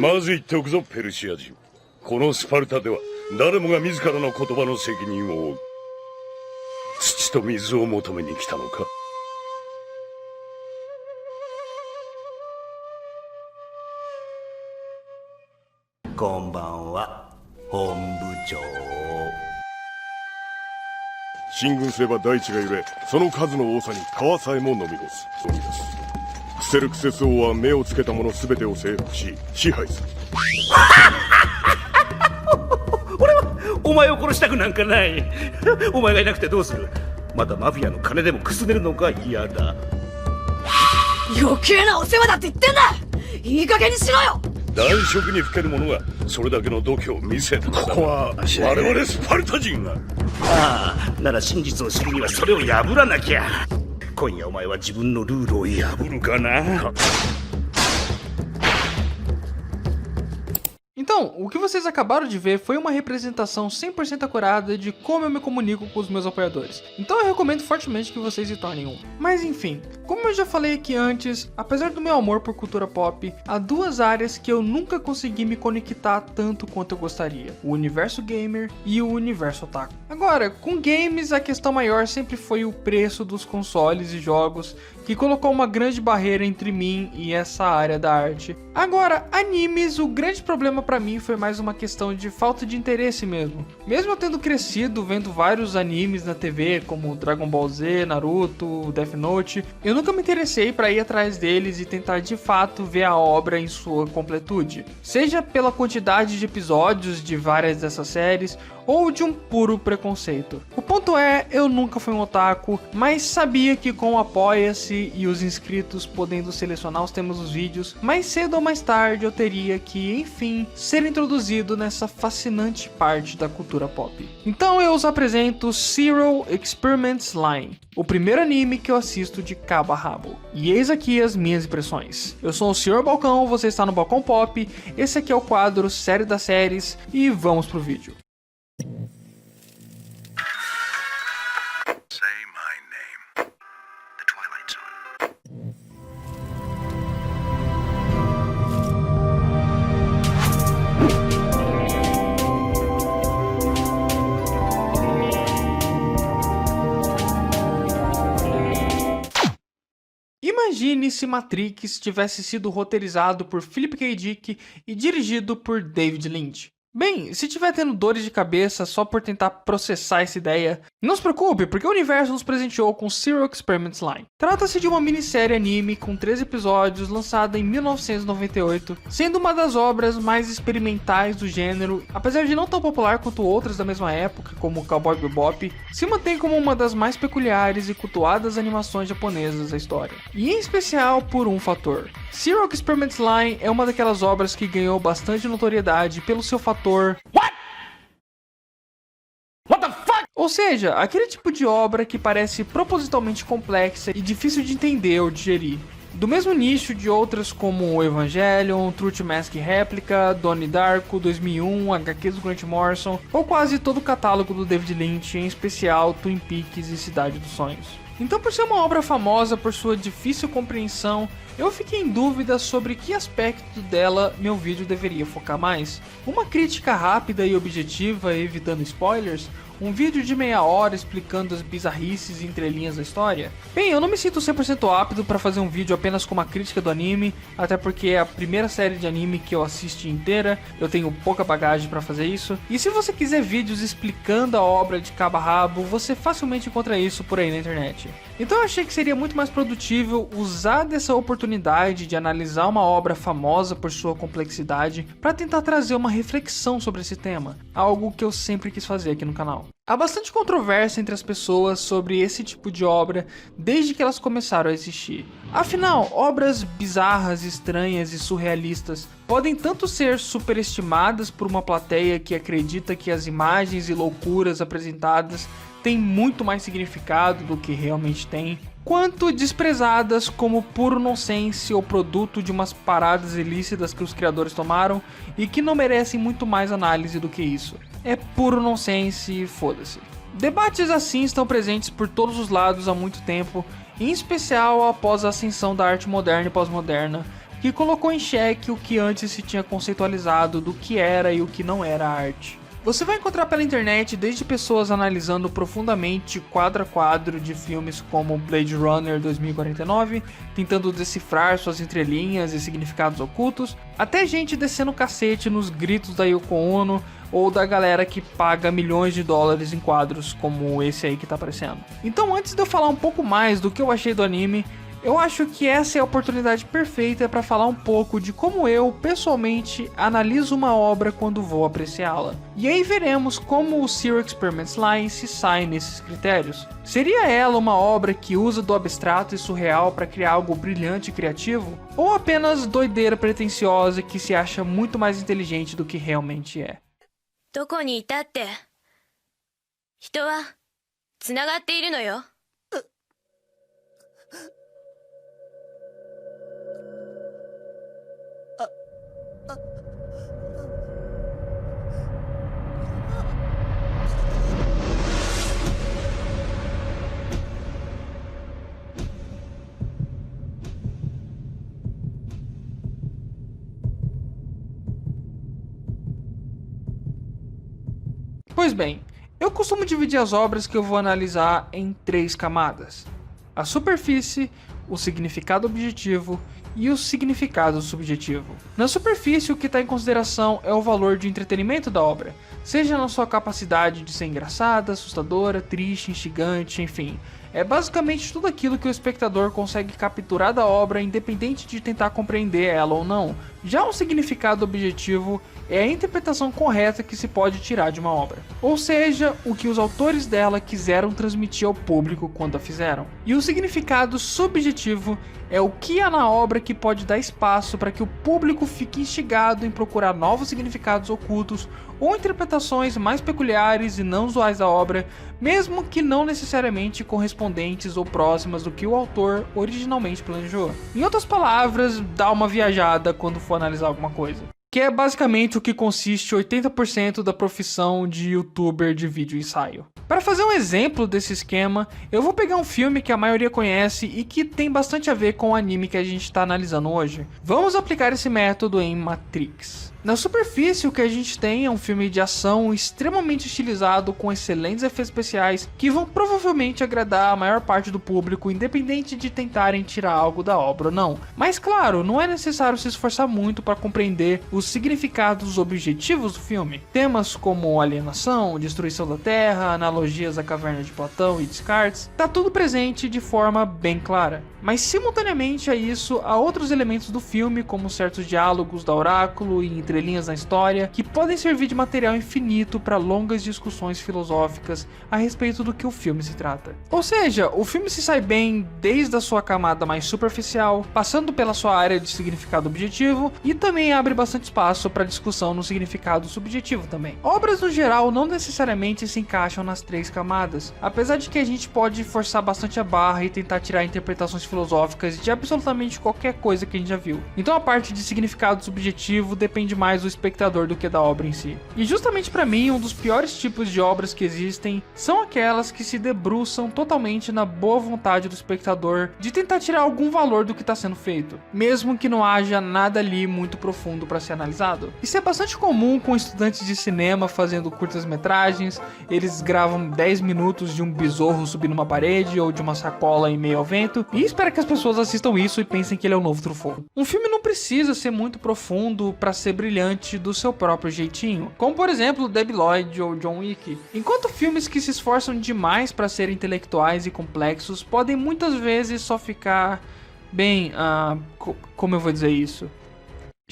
まず言っておくぞ、ペルシア人。このスパルタでは誰もが自らの言葉の責任を負う。土と水を求めに来たのか？こんばんは、本部長。進軍すれば大地が揺れ、その数の多さに川さえも飲み干す。クセルクセス王は目をつけた者全てを征服し支配する。俺はお前を殺したくなんかない。お前がいなくてどうする？またマフィアの金でもくすねるのが嫌だ。余計なお世話だって言ってんだ。いい加減にしろよ。男色にふける者がそれだけの度胸を見せたのだ。ここは我々スパルタ人が。ああ、なら真実を知るにはそれを破らなきゃ。今夜お前は自分のルールを破るかな。Então, o que vocês acabaram de ver foi uma representação 100% acurada de como eu me comunico com os meus apoiadores. Então eu recomendo fortemente que vocês se tornem um. Mas enfim, como eu já falei aqui antes, apesar do meu amor por cultura pop, há duas áreas que eu nunca consegui me conectar tanto quanto eu gostaria: o universo gamer e o universo otaku. Agora, com games a questão maior sempre foi o preço dos consoles e jogos, que colocou uma grande barreira entre mim e essa área da arte. Agora, animes, o grande problema pra mim foi mais uma questão de falta de interesse mesmo. Mesmo eu tendo crescido vendo vários animes na TV, como Dragon Ball Z, Naruto, Death Note, eu nunca me interessei pra ir atrás deles e tentar de fato ver a obra em sua completude. Seja pela quantidade de episódios de várias dessas séries, ou de um puro preconceito. O ponto é, eu nunca fui um otaku, mas sabia que com o Apoia-se e os inscritos podendo selecionar os temas dos vídeos, mais cedo ou mais tarde eu teria que, enfim, ser introduzido nessa fascinante parte da cultura pop. Então eu os apresento Zero Experiments Line, o primeiro anime que eu assisto de cabo a rabo. E eis aqui as minhas impressões. Eu sou o Sr. Balcão, você está no Balcão Pop, esse aqui é o quadro Série das Séries e vamos pro vídeo. Imagine se Matrix tivesse sido roteirizado por Philip K. Dick e dirigido por David Lynch. Bem, se tiver tendo dores de cabeça só por tentar processar essa ideia, não se preocupe, porque o universo nos presenteou com Zero Experiments Line. Trata-se de uma minissérie anime com 13 episódios, lançada em 1998, sendo uma das obras mais experimentais do gênero. Apesar de não tão popular quanto outras da mesma época, como Cowboy Bebop, se mantém como uma das mais peculiares e cultuadas animações japonesas da história. E em especial por um fator: Zero Experiments Line é uma daquelas obras que ganhou bastante notoriedade pelo seu fator ou seja, aquele tipo de obra que parece propositalmente complexa e difícil de entender ou digerir. Do mesmo nicho de outras como Evangelion, Truth Mask Replica, Donnie Darko, 2001, HQs do Grant Morrison, ou quase todo o catálogo do David Lynch, em especial Twin Peaks e Cidade dos Sonhos. Então, por ser uma obra famosa por sua difícil compreensão, eu fiquei em dúvida sobre que aspecto dela meu vídeo deveria focar mais. Uma crítica rápida e objetiva, evitando spoilers? Um vídeo de meia hora explicando as bizarrices e entrelinhas da história? Bem, eu não me sinto 100% apto para fazer um vídeo apenas com uma crítica do anime, até porque é a primeira série de anime que eu assisti inteira, eu tenho pouca bagagem para fazer isso. E se você quiser vídeos explicando a obra de cabo a rabo, você facilmente encontra isso por aí na internet. Então eu achei que seria muito mais produtível usar dessa oportunidade de analisar uma obra famosa por sua complexidade para tentar trazer uma reflexão sobre esse tema, algo que eu sempre quis fazer aqui no canal. Há bastante controvérsia entre as pessoas sobre esse tipo de obra desde que elas começaram a existir. Afinal, obras bizarras, estranhas e surrealistas podem tanto ser superestimadas por uma plateia que acredita que as imagens e loucuras apresentadas têm muito mais significado do que realmente têm, quanto desprezadas como puro nonsense ou produto de umas paradas ilícitas que os criadores tomaram e que não merecem muito mais análise do que isso. É puro nonsense e foda-se. Debates assim estão presentes por todos os lados há muito tempo, em especial após a ascensão da arte moderna e pós-moderna, que colocou em xeque o que antes se tinha conceitualizado do que era e o que não era arte. Você vai encontrar pela internet desde pessoas analisando profundamente quadro a quadro de filmes como Blade Runner 2049, tentando decifrar suas entrelinhas e significados ocultos, até gente descendo o cacete nos gritos da Yoko Ono ou da galera que paga milhões de dólares em quadros como esse aí que tá aparecendo. Então, antes de eu falar um pouco mais do que eu achei do anime, eu acho que essa é a oportunidade perfeita para falar um pouco de como eu, pessoalmente, analiso uma obra quando vou apreciá-la. E aí veremos como o Zero Experiments Line se sai nesses critérios. Seria ela uma obra que usa do abstrato e surreal para criar algo brilhante e criativo? Ou apenas doideira pretensiosa que se acha muito mais inteligente do que realmente é? どこにいたって人はつながっているのよ。Pois bem, eu costumo dividir as obras que eu vou analisar em 3 camadas: a superfície, o significado objetivo e o significado subjetivo. Na superfície, o que está em consideração é o valor de entretenimento da obra, seja na sua capacidade de ser engraçada, assustadora, triste, instigante, enfim. É basicamente tudo aquilo que o espectador consegue capturar da obra, independente de tentar compreender ela ou não. Já o significado objetivo é a interpretação correta que se pode tirar de uma obra, ou seja, o que os autores dela quiseram transmitir ao público quando a fizeram. E o significado subjetivo é o que há na obra que pode dar espaço para que o público fique instigado em procurar novos significados ocultos ou interpretações mais peculiares e não usuais da obra, mesmo que não necessariamente correspondentes ou próximas do que o autor originalmente planejou. Em outras palavras, dá uma viajada quando for analisar alguma coisa. Que é basicamente o que consiste 80% da profissão de youtuber de vídeo ensaio. Para fazer um exemplo desse esquema, eu vou pegar um filme que a maioria conhece e que tem bastante a ver com o anime que a gente está analisando hoje. Vamos aplicar esse método em Matrix. Na superfície, o que a gente tem é um filme de ação extremamente estilizado, com excelentes efeitos especiais, que vão provavelmente agradar a maior parte do público, independente de tentarem tirar algo da obra ou não. Mas claro, não é necessário se esforçar muito para compreender os significados objetivos do filme. Temas como alienação, destruição da Terra, analogias à caverna de Platão e Descartes, tá tudo presente de forma bem clara. Mas simultaneamente a isso, há outros elementos do filme, como certos diálogos da Oráculo e entrelinhas na história, que podem servir de material infinito para longas discussões filosóficas a respeito do que o filme se trata. Ou seja, o filme se sai bem desde a sua camada mais superficial, passando pela sua área de significado objetivo, e também abre bastante espaço para discussão no significado subjetivo também. Obras no geral não necessariamente se encaixam nas 3 camadas, apesar de que a gente pode forçar bastante a barra e tentar tirar interpretações filosóficas de absolutamente qualquer coisa que a gente já viu. Então a parte de significado subjetivo depende mais do espectador do que da obra em si. E justamente para mim, um dos piores tipos de obras que existem são aquelas que se debruçam totalmente na boa vontade do espectador de tentar tirar algum valor do que está sendo feito, mesmo que não haja nada ali muito profundo para ser analisado. Isso é bastante comum com estudantes de cinema fazendo curtas-metragens. Eles gravam 10 minutos de um besouro subindo uma parede ou de uma sacola em meio ao vento e espera que as pessoas assistam isso e pensem que ele é o novo Truffaut. Um filme não precisa ser muito profundo para ser brilhante do seu próprio jeitinho, como por exemplo Debi Lloyd ou John Wick. Enquanto filmes que se esforçam demais para serem intelectuais e complexos podem muitas vezes só ficar bem, como eu vou dizer isso?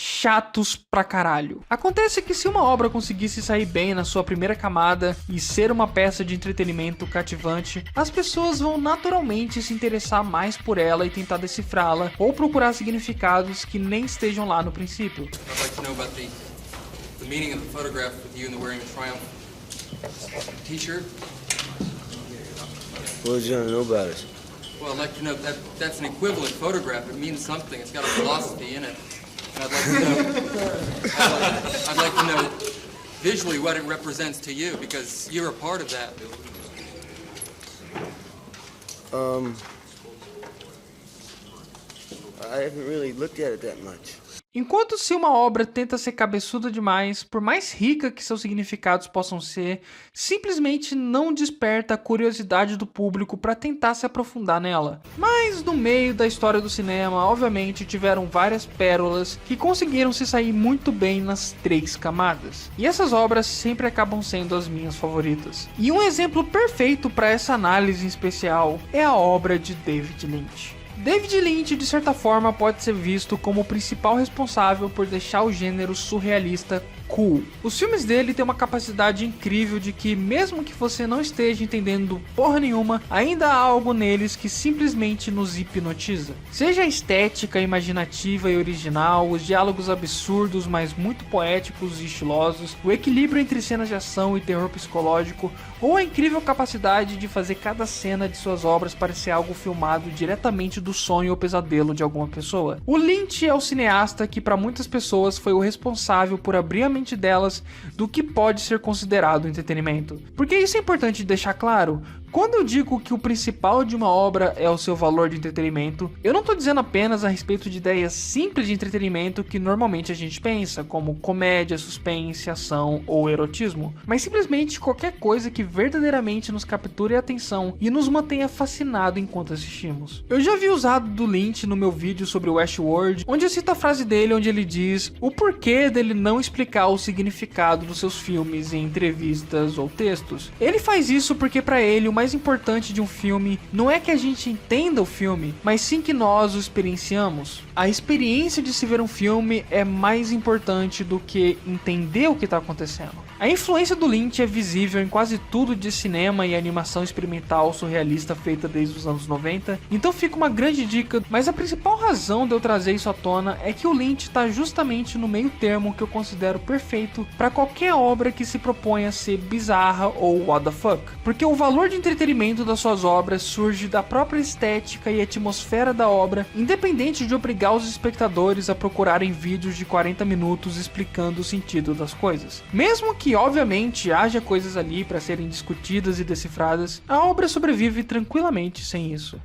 Chatos pra caralho. Acontece que se uma obra conseguisse sair bem na sua primeira camada e ser uma peça de entretenimento cativante, as pessoas vão naturalmente se interessar mais por ela e tentar decifrá-la ou procurar significados que nem estejam lá no princípio. I'd like to know about the meaning of the photograph with you and the wearing a Triumph t-shirt. What would you want to know about it? Well, I'd like to know that's an equivalent photograph. It means something. It's got a philosophy in it. And I'd like to know visually what it represents to you, because you're a part of that. I haven't really looked at it that much. Enquanto se uma obra tenta ser cabeçuda demais, por mais rica que seus significados possam ser, simplesmente não desperta a curiosidade do público para tentar se aprofundar nela. Mas no meio da história do cinema, obviamente tiveram várias pérolas que conseguiram se sair muito bem nas 3 camadas. E essas obras sempre acabam sendo as minhas favoritas. E um exemplo perfeito para essa análise em especial é a obra de David Lynch. David Lynch, de certa forma, pode ser visto como o principal responsável por deixar o gênero surrealista cool. Os filmes dele têm uma capacidade incrível de que, mesmo que você não esteja entendendo porra nenhuma, ainda há algo neles que simplesmente nos hipnotiza. Seja a estética imaginativa e original, os diálogos absurdos, mas muito poéticos e estilosos, o equilíbrio entre cenas de ação e terror psicológico, ou a incrível capacidade de fazer cada cena de suas obras parecer algo filmado diretamente do sonho ou pesadelo de alguma pessoa. O Lynch é o cineasta que para muitas pessoas foi o responsável por abrir a mente delas do que pode ser considerado entretenimento. Porque isso é importante deixar claro. Quando eu digo que o principal de uma obra é o seu valor de entretenimento, eu não estou dizendo apenas a respeito de ideias simples de entretenimento que normalmente a gente pensa, como comédia, suspense, ação ou erotismo, mas simplesmente qualquer coisa que verdadeiramente nos capture a atenção e nos mantenha fascinado enquanto assistimos. Eu já vi usado do Lynch no meu vídeo sobre Westworld, onde eu cito a frase dele onde ele diz o porquê dele não explicar o significado dos seus filmes em entrevistas ou textos. Ele faz isso porque para ele o mais importante de um filme não é que a gente entenda o filme, mas sim que nós o experienciamos. A experiência de se ver um filme é mais importante do que entender o que está acontecendo. A influência do Lynch é visível em quase tudo de cinema e animação experimental surrealista feita desde os anos 90, então fica uma grande dica, mas a principal razão de eu trazer isso à tona é que o Lynch está justamente no meio termo que eu considero perfeito para qualquer obra que se propõe a ser bizarra ou what the fuck, porque o valor de entretenimento das suas obras surge da própria estética e atmosfera da obra, independente de obrigar os espectadores a procurarem vídeos de 40 minutos explicando o sentido das coisas. Mesmo que obviamente haja coisas ali para serem discutidas e decifradas, a obra sobrevive tranquilamente sem isso.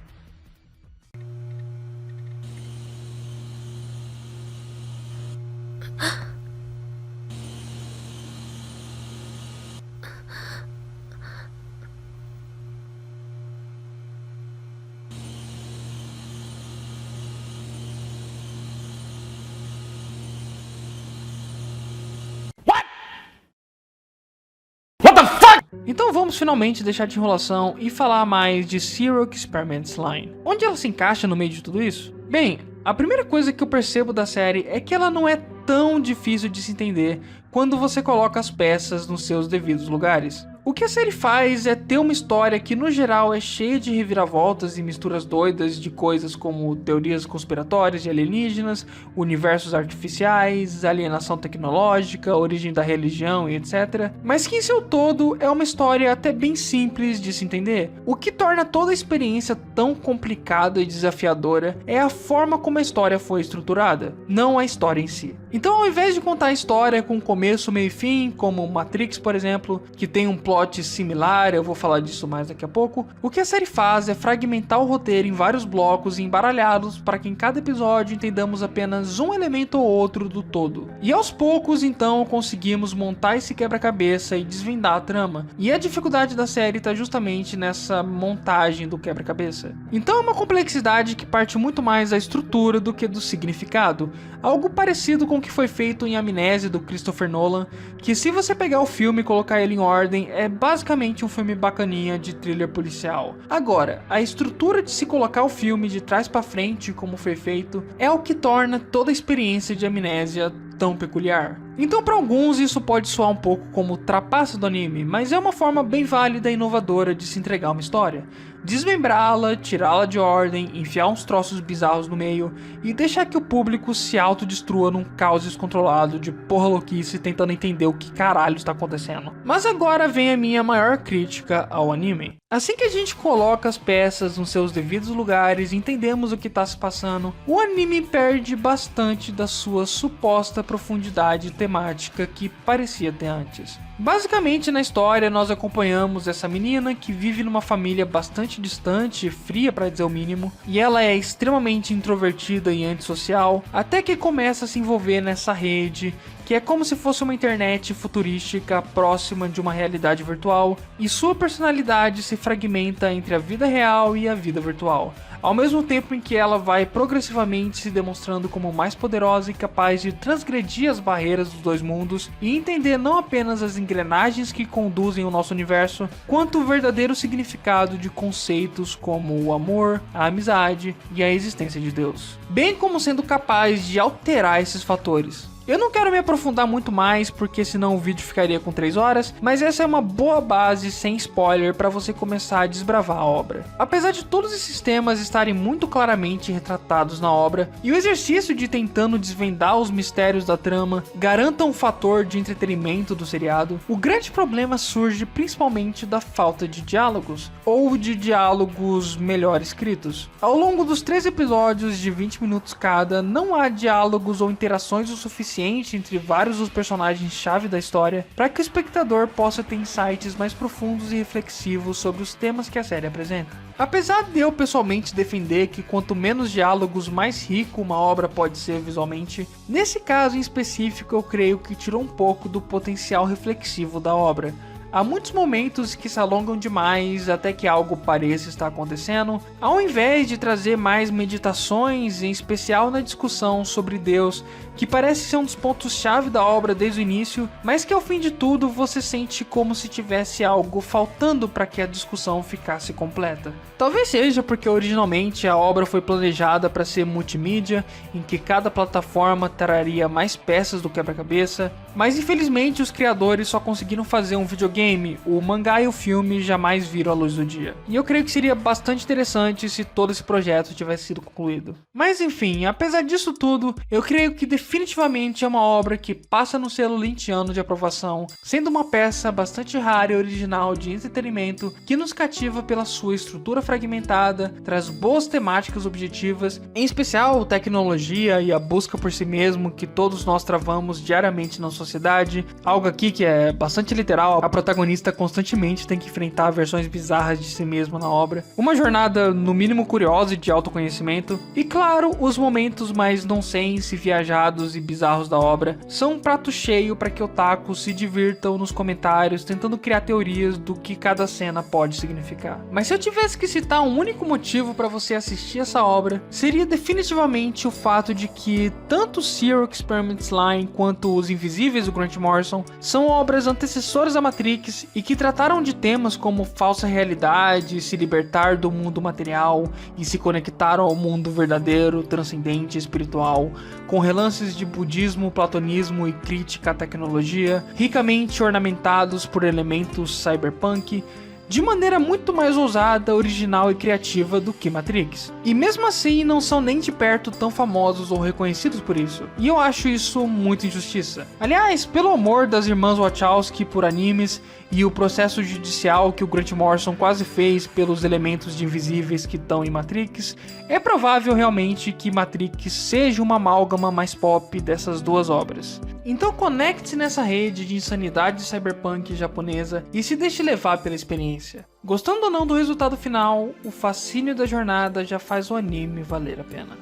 Então vamos finalmente deixar de enrolação e falar mais de Serial Experiments Line. Onde ela se encaixa no meio de tudo isso? Bem, a primeira coisa que eu percebo da série é que ela não é tão difícil de se entender quando você coloca as peças nos seus devidos lugares. O que a série faz é ter uma história que no geral é cheia de reviravoltas e misturas doidas de coisas como teorias conspiratórias de alienígenas, universos artificiais, alienação tecnológica, origem da religião e etc. Mas que em seu todo é uma história até bem simples de se entender. O que torna toda a experiência tão complicada e desafiadora é a forma como a história foi estruturada, não a história em si. Então ao invés de contar a história com começo, meio e fim, como Matrix por exemplo, que tem um plot similar, eu vou falar disso mais daqui a pouco, o que a série faz é fragmentar o roteiro em vários blocos e embaralhá-los para que em cada episódio entendamos apenas um elemento ou outro do todo. E aos poucos então conseguimos montar esse quebra-cabeça e desvendar a trama. E a dificuldade da série está justamente nessa montagem do quebra-cabeça. Então é uma complexidade que parte muito mais da estrutura do que do significado, algo parecido com o que foi feito em Amnésia do Christopher Nolan, que se você pegar o filme e colocar ele em ordem, é basicamente um filme bacaninha de thriller policial. Agora, a estrutura de se colocar o filme de trás pra frente, como foi feito, é o que torna toda a experiência de Amnésia tão peculiar. Então para alguns isso pode soar um pouco como trapaça do anime, mas é uma forma bem válida e inovadora de se entregar uma história. Desmembrá-la, tirá-la de ordem, enfiar uns troços bizarros no meio e deixar que o público se autodestrua num caos descontrolado de porra louquice tentando entender o que caralho está acontecendo. Mas agora vem a minha maior crítica ao anime. Assim que a gente coloca as peças nos seus devidos lugares e entendemos o que está se passando, o anime perde bastante da sua suposta profundidade temática que parecia ter antes. Basicamente, na história, nós acompanhamos essa menina que vive numa família bastante distante, fria para dizer o mínimo, e ela é extremamente introvertida e antissocial, até que começa a se envolver nessa rede, que é como se fosse uma internet futurística próxima de uma realidade virtual, e sua personalidade se fragmenta entre a vida real e a vida virtual, ao mesmo tempo em que ela vai progressivamente se demonstrando como mais poderosa e capaz de transgredir as barreiras dos dois mundos e entender não apenas as engrenagens que conduzem o nosso universo, quanto o verdadeiro significado de conceitos como o amor, a amizade e a existência de Deus, bem como sendo capaz de alterar esses fatores. Eu não quero me aprofundar muito mais, porque senão o vídeo ficaria com 3 horas, mas essa é uma boa base sem spoiler para você começar a desbravar a obra. Apesar de todos esses temas estarem muito claramente retratados na obra, e o exercício de tentando desvendar os mistérios da trama garanta um fator de entretenimento do seriado, o grande problema surge principalmente da falta de diálogos, ou de diálogos melhor escritos. Ao longo dos 3 episódios de 20 minutos cada, não há diálogos ou interações o suficiente entre vários dos personagens-chave da história para que o espectador possa ter insights mais profundos e reflexivos sobre os temas que a série apresenta. Apesar de eu pessoalmente defender que quanto menos diálogos, mais rico uma obra pode ser visualmente, nesse caso em específico eu creio que tirou um pouco do potencial reflexivo da obra. Há muitos momentos que se alongam demais até que algo pareça estar acontecendo, ao invés de trazer mais meditações, em especial na discussão sobre Deus, que parece ser um dos pontos-chave da obra desde o início, mas que ao fim de tudo você sente como se tivesse algo faltando para que a discussão ficasse completa. Talvez seja porque originalmente a obra foi planejada para ser multimídia, em que cada plataforma traria mais peças do quebra-cabeça, mas infelizmente os criadores só conseguiram fazer um videogame, o mangá e o filme jamais viram a luz do dia. E eu creio que seria bastante interessante se todo esse projeto tivesse sido concluído. Mas enfim, apesar disso tudo, eu creio que definitivamente é uma obra que passa no selo lynchiano de aprovação, sendo uma peça bastante rara e original de entretenimento que nos cativa pela sua estrutura fragmentada, traz boas temáticas objetivas, em especial tecnologia e a busca por si mesmo que todos nós travamos diariamente na sociedade, algo aqui que é bastante literal, a protagonista constantemente tem que enfrentar versões bizarras de si mesma na obra, uma jornada no mínimo curiosa e de autoconhecimento, e claro, os momentos mais nonsense, viajados e bizarros da obra são um prato cheio para que otakus se divirtam nos comentários tentando criar teorias do que cada cena pode significar. Mas se eu tivesse que citar um único motivo para você assistir essa obra, seria definitivamente o fato de que tanto Zero Experiments Line quanto Os Invisíveis do Grant Morrison são obras antecessoras a Matrix e que trataram de temas como falsa realidade, se libertar do mundo material e se conectar ao mundo verdadeiro, transcendente e espiritual, com relances de budismo, platonismo e crítica à tecnologia, ricamente ornamentados por elementos cyberpunk, de maneira muito mais ousada, original e criativa do que Matrix. E mesmo assim não são nem de perto tão famosos ou reconhecidos por isso, e eu acho isso muito injustiça. Aliás, pelo amor das irmãs Wachowski por animes e o processo judicial que o Grant Morrison quase fez pelos elementos de Invisíveis que estão em Matrix, é provável realmente que Matrix seja uma amálgama mais pop dessas duas obras. Então conecte-se nessa rede de insanidade cyberpunk japonesa e se deixe levar pela experiência. Gostando ou não do resultado final, o fascínio da jornada já faz o anime valer a pena.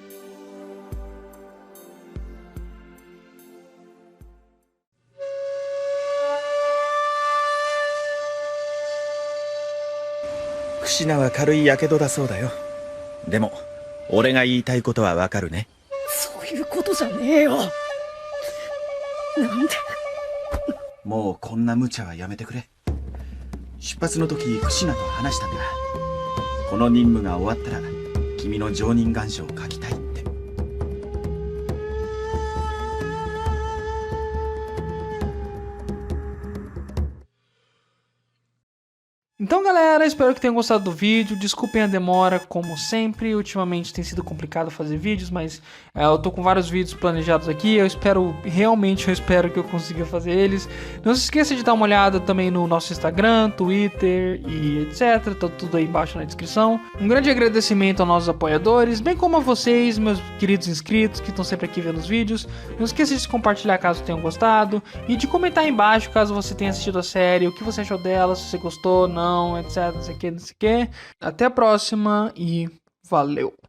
Kushinaは軽い火傷だそうだよ。でも、俺が言いたいことはわかるね。そういうことじゃねえよ。なんで。もうこんな無茶はやめてくれ。出発の時、クシナと話したんだ。この任務が終わったら、君の常任願書を書きたいって。Então galera, espero que tenham gostado do vídeo, desculpem a demora como sempre, ultimamente tem sido complicado fazer vídeos, mas eu tô com vários vídeos planejados aqui, eu espero que eu consiga fazer eles. Não se esqueça de dar uma olhada também no nosso Instagram, Twitter e etc, tá tudo aí embaixo na descrição. Um grande agradecimento aos nossos apoiadores, bem como a vocês, meus queridos inscritos que estão sempre aqui vendo os vídeos. Não esqueça de compartilhar caso tenham gostado e de comentar aí embaixo caso você tenha assistido a série, o que você achou dela, se você gostou, não, etc, não sei o que. Até a próxima e valeu!